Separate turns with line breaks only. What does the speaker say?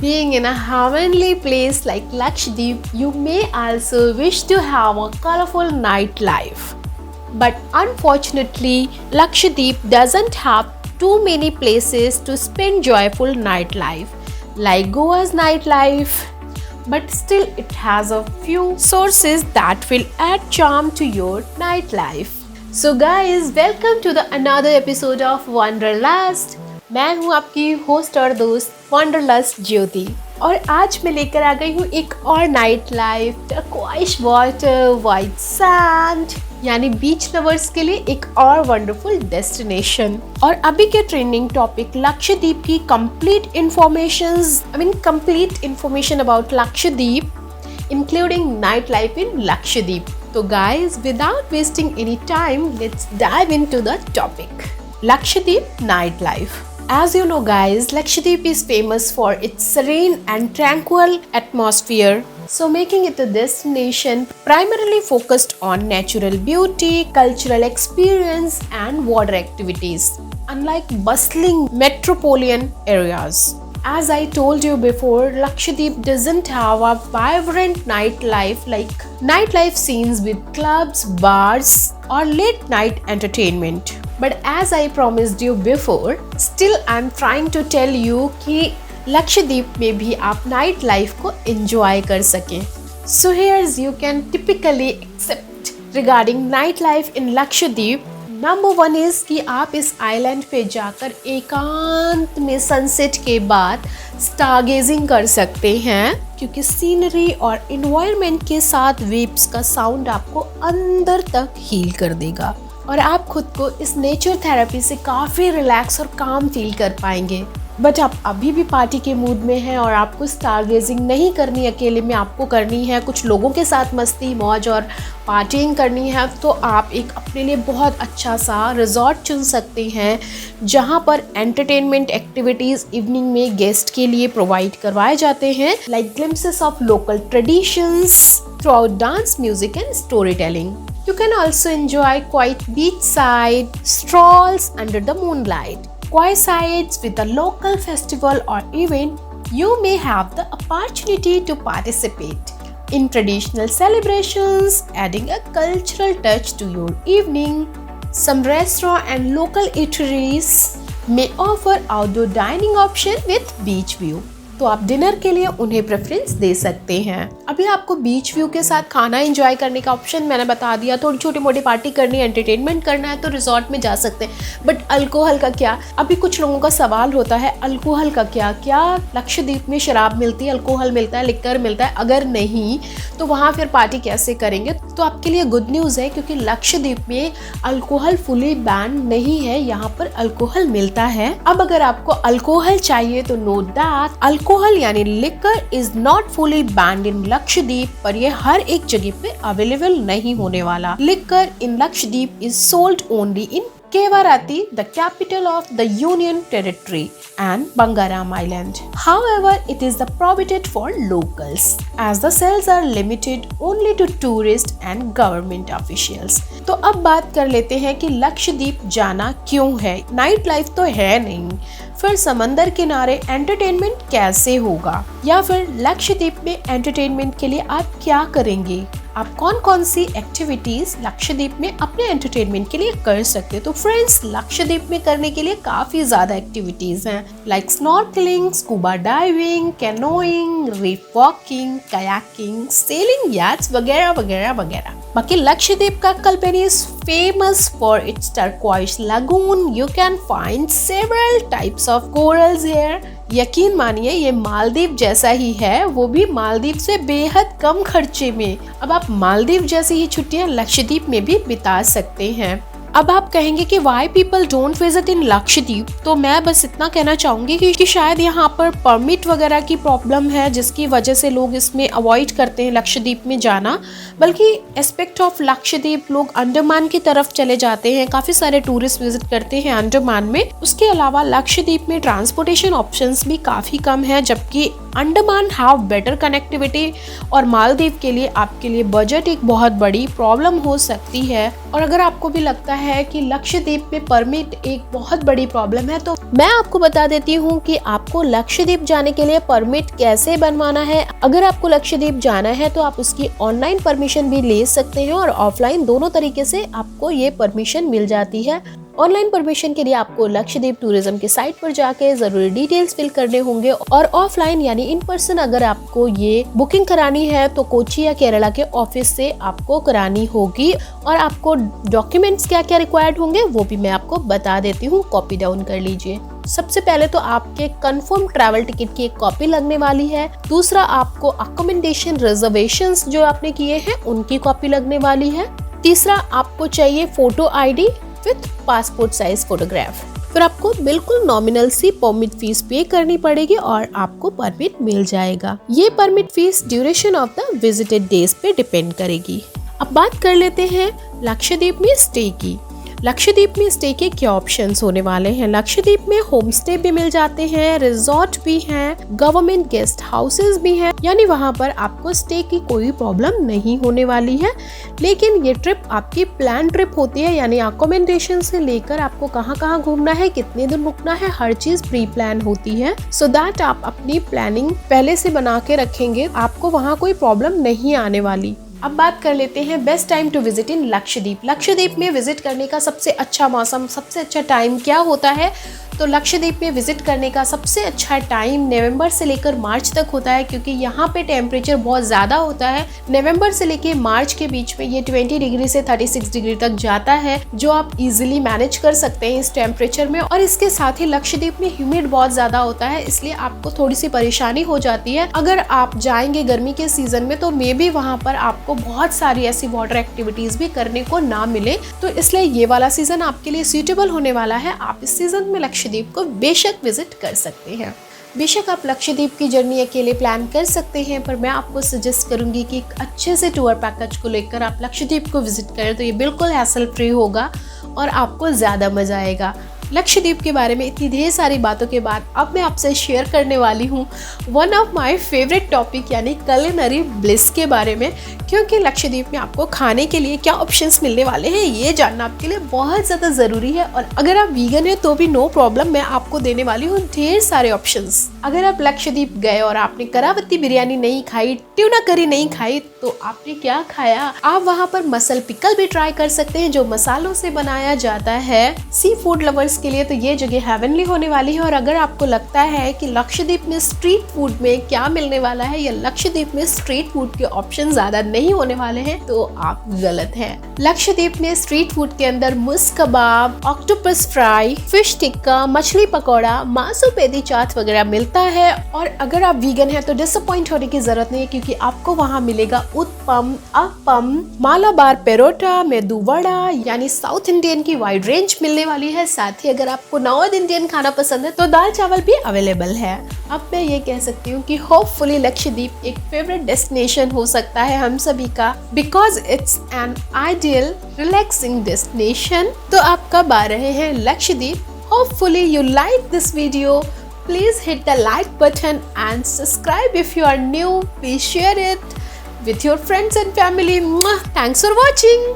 being in a heavenly place like Lakshadweep, you may also wish to have a colorful nightlife. But unfortunately, Lakshadweep doesn't have too many places to spend joyful nightlife like Goa's nightlife. But still it has a few sources that will add charm to your nightlife. So guys, welcome to the another episode of Wanderlust. मैं हूँ आपकी host और दोस्त wanderlust ज्योति और आज मैं लेकर आ गई हूँ एक और night life, turquoise water, white sand यानी बीच लवर्स के लिए एक और वंडरफुल डेस्टिनेशन। और अभी के ट्रेंडिंग टॉपिक लक्षद्वीप की complete information about Lakshadweep including night life in Lakshadweep. तो guys, without wasting any time, let's dive into the topic Lakshadweep nightlife. As you know guys, Lakshadweep is famous for its serene and tranquil atmosphere, so making it a destination primarily focused on natural beauty, cultural experience and water activities, unlike bustling metropolitan areas. As I told you before, Lakshadweep doesn't have a vibrant nightlife like nightlife scenes with clubs, bars or late night entertainment. But as I promised you before, still I'm trying to tell you कि लक्षद्वीप में भी आप night life को enjoy कर सकें. So here's you can typically accept regarding night life in Lakshadweep. Number one is कि आप इस आइलैंड पे जाकर एकांत में सनसेट के बाद स्टारगेजिंग कर सकते हैं, क्योंकि सीनरी और इन्वायरमेंट के साथ वेव्स का साउंड आपको अंदर तक हील कर देगा और आप खुद को इस नेचर थेरेपी से काफ़ी रिलैक्स और काम फील कर पाएंगे. बट आप अभी भी पार्टी के मूड में हैं और आपको स्टारगेजिंग नहीं करनी, अकेले में आपको करनी है, कुछ लोगों के साथ मस्ती मौज और पार्टिंग करनी है, तो आप एक अपने लिए बहुत अच्छा सा रिजॉर्ट चुन सकते हैं जहां पर एंटरटेनमेंट एक्टिविटीज़ इवनिंग में गेस्ट के लिए प्रोवाइड करवाए जाते हैं, like glimpses of local traditions throughout dance, music and story telling. You can also enjoy quiet beachside strolls under the moonlight, coincides with a local festival or event. You may have the opportunity to participate in traditional celebrations, adding a cultural touch to your evening. Some restaurants and local eateries may offer outdoor dining option with beach view. तो आप dinner के लिए उन्हें preference दे सकते हैं. अभी आपको beach view के साथ खाना एंजॉय करने का ऑप्शन मैंने बता दिया. थोड़ी छोटी मोटी पार्टी करनी है, एंटरटेनमेंट करना है तो रिजॉर्ट में जा सकते हैं. बट अल्कोहल का क्या? अभी कुछ लोगों का सवाल होता है अल्कोहल का क्या लक्षद्वीप में शराब मिलती है, अल्कोहल मिलता है, लिकर मिलता है? अगर नहीं तो वहाँ फिर पार्टी कैसे करेंगे? तो आपके लिए गुड न्यूज़ है, क्योंकि लक्षद्वीप में अल्कोहल फुली बैन नहीं है, यहाँ पर अल्कोहल मिलता है. अब अगर आपको अल्कोहल चाहिए तो नो दैट अल्कोहल यानी liquor is not fully banned in Lakshadweep, पर ये हर एक जगह पे अवेलेबल नहीं होने वाला. Liquor in Lakshadweep is sold only in Kevarati, the capital of the Union Territory, and Bangaram Island. However, it is prohibited for locals as the sales are limited only to tourists and government officials. तो अब बात कर लेते हैं कि लक्षद्वीप जाना क्यों है. नाइट लाइफ तो है नहीं, फिर समंदर किनारे एंटरटेनमेंट कैसे होगा, या फिर लक्षद्वीप में एंटरटेनमेंट के लिए आप क्या करेंगे, आप कौन कौन सी एक्टिविटीज लक्षद्वीप में अपने एंटरटेनमेंट के लिए कर सकते हैं. तो फ्रेंड्स, लक्षद्वीप में करने के लिए काफी ज्यादा एक्टिविटीज हैं, like snorkelling, scuba diving, canoeing, reef walking, kayaking, sailing yachts वगैरह वगैरह वगैरह. बाकी लक्षद्वीप का Kalpeni is famous for its turquoise lagoon. You can find several types of corals here. यकीन मानिए ये मालदीव जैसा ही है, वो भी मालदीव से बेहद कम खर्चे में. अब आप मालदीव जैसी ही छुट्टियां लक्षद्वीप में भी बिता सकते हैं. अब आप कहेंगे कि why people don't visit in Lakshadweep, तो मैं बस इतना कहना चाहूँगी कि शायद यहाँ पर परमिट वगैरह की प्रॉब्लम है, जिसकी वजह से लोग इसमें अवॉइड करते हैं लक्षद्वीप में जाना. बल्कि एस्पेक्ट ऑफ लक्षद्वीप लोग अंडमान की तरफ चले जाते हैं, काफ़ी सारे टूरिस्ट विजिट करते हैं अंडमान में. उसके अलावा लक्षद्वीप में ट्रांसपोर्टेशन ऑप्शंस भी काफ़ी कम है, जबकि अंडमान हैव बेटर कनेक्टिविटी. और मालदीव के लिए आपके लिए बजट एक बहुत बड़ी प्रॉब्लम हो सकती है. और अगर आपको भी लगता है कि लक्षद्वीप में परमिट एक बहुत बड़ी प्रॉब्लम है, तो मैं आपको बता देती हूँ कि आपको लक्षद्वीप जाने के लिए परमिट कैसे बनवाना है। अगर आपको लक्षद्वीप जाना है तो आप उसकी ऑनलाइन परमिशन भी ले सकते हैं और ऑफलाइन दोनों तरीके से आपको ये परमिशन मिल जाती है। ऑनलाइन परमिशन के लिए आपको लक्षद्वीप टूरिज्म की साइट पर जाके जरूरी डिटेल्स फिल करने होंगे और ऑफलाइन यानी इन पर्सन अगर आपको ये बुकिंग करानी है तो कोची या केरला के ऑफिस से आपको करानी होगी। और आपको डॉक्यूमेंट्स क्या क्या रिक्वायर्ड होंगे वो भी मैं आपको बता देती हूँ, कॉपी डाउन कर लीजिए। सबसे पहले तो आपके कंफर्म ट्रैवल टिकट की एक कॉपी लगने वाली है। दूसरा, आपको अकोमोडेशन रिजर्वेशंस जो आपने किए हैं उनकी कॉपी लगने वाली है। तीसरा, आपको चाहिए photo ID with passport size photograph. फिर आपको बिल्कुल नॉमिनल सी परमिट फीस पे करनी पड़ेगी और आपको परमिट मिल जाएगा। ये permit fees duration of the visited days पे डिपेंड करेगी। अब बात कर लेते हैं लक्षद्वीप में स्टे की। लक्षद्वीप में स्टे के क्या ऑप्शंस होने वाले हैं। लक्षद्वीप में होम स्टे भी मिल जाते हैं, रिजॉर्ट भी हैं, गवर्नमेंट गेस्ट हाउसेस भी हैं, यानी वहां पर आपको स्टे की कोई प्रॉब्लम नहीं होने वाली है। लेकिन ये ट्रिप आपकी प्लान ट्रिप होती है, यानी अकोमोडेशन से लेकर आपको कहाँ कहाँ घूमना है, कितने दिन रुकना है, हर चीज प्री प्लान होती है। सो दैट आप अपनी प्लानिंग पहले से बना के रखेंगे, आपको वहाँ कोई प्रॉब्लम नहीं आने वाली। अब बात कर लेते हैं best time to visit in Lakshadweep. Lakshadweep में विजिट करने का सबसे अच्छा मौसम, सबसे अच्छा टाइम क्या होता है? तो लक्षद्वीप में विजिट करने का सबसे अच्छा टाइम नवंबर से लेकर मार्च तक होता है, क्योंकि यहाँ पे टेम्परेचर बहुत ज़्यादा होता है। नवंबर से लेकर मार्च के बीच में ये 20 डिग्री से 36 डिग्री तक जाता है, जो आप इजीली मैनेज कर सकते हैं इस टेम्परेचर में। और इसके साथ ही लक्षद्वीप में ह्यूमिड बहुत ज़्यादा होता है, इसलिए आपको थोड़ी सी परेशानी हो जाती है। अगर आप जाएंगे गर्मी के सीजन में तो मे बी वहाँ पर आपको बहुत सारी ऐसी वाटर एक्टिविटीज भी करने को ना मिले, तो इसलिए ये वाला सीजन आपके लिए सूटेबल होने वाला है। आप इस सीजन में लक्षद्वीप को बेशक विजिट कर सकते हैं। बेशक आप लक्षद्वीप की जर्नी अकेले प्लान कर सकते हैं, पर मैं आपको सजेस्ट करूंगी कि एक अच्छे से टूर पैकेज को लेकर आप लक्षद्वीप को विजिट करें, तो ये बिल्कुल हैसल फ्री होगा और आपको ज़्यादा मज़ा आएगा। लक्षद्वीप के बारे में इतनी ढेर सारी बातों के बाद अब मैं आपसे शेयर करने वाली हूँ one of my favourite topic, यानी कुलिनरी ब्लिस के बारे में। क्योंकि लक्षद्वीप में आपको खाने के लिए क्या ऑप्शंस मिलने वाले हैं ये जानना आपके लिए बहुत ज़्यादा ज़रूरी है। और अगर आप वीगन हैं तो भी नो प्रॉब्लम, मैं आपको देने वाली हूँ ढेर सारे ऑप्शंस। अगर आप लक्षद्वीप गए और आपने करावती बिरयानी नहीं खाई, ट्यूना करी नहीं खाई, तो आपने क्या खाया? आप वहाँ पर मसल पिकल भी ट्राई कर सकते हैं, जो मसालों से बनाया जाता है। सी फूड लवर्स के लिए तो ये जगह हेवनली होने वाली है। और अगर आपको लगता है कि लक्षद्वीप में स्ट्रीट फूड में क्या मिलने वाला है या लक्षद्वीप में स्ट्रीट फूड के ऑप्शन ज्यादा नहीं होने वाले हैं, तो आप गलत हैं। लक्षद्वीप में स्ट्रीट फूड के अंदर मुस कबाब, ऑक्टोपस फ्राई, फिश टिक्का, मछली पकौड़ा, मांसपेदी चाट वगैरह मिलता है। और अगर आप वीगन हैं तो डिसअपॉइंट होने की जरूरत नहीं है, क्योंकि आपको वहाँ मिलेगा उत्पम, अप्पम, मालाबार पेरोटा, मेदू वड़ा, यानी साउथ इंडियन की वाइड रेंज मिलने वाली है। साथ ही अगर आपको नॉर्थ इंडियन खाना पसंद है तो दाल चावल भी अवेलेबल है। अब मैं ये कह सकती हूँ कि होपफुली लक्षद्वीप एक फेवरेट डेस्टिनेशन हो सकता है हम सभी का, because it's an ideal relaxing destination. तो आप कब आ रहे हैं Lakshadweep? Hopefully you like this video. Please hit the like button and subscribe if you are new. Please share it with your friends and family. Thanks for watching.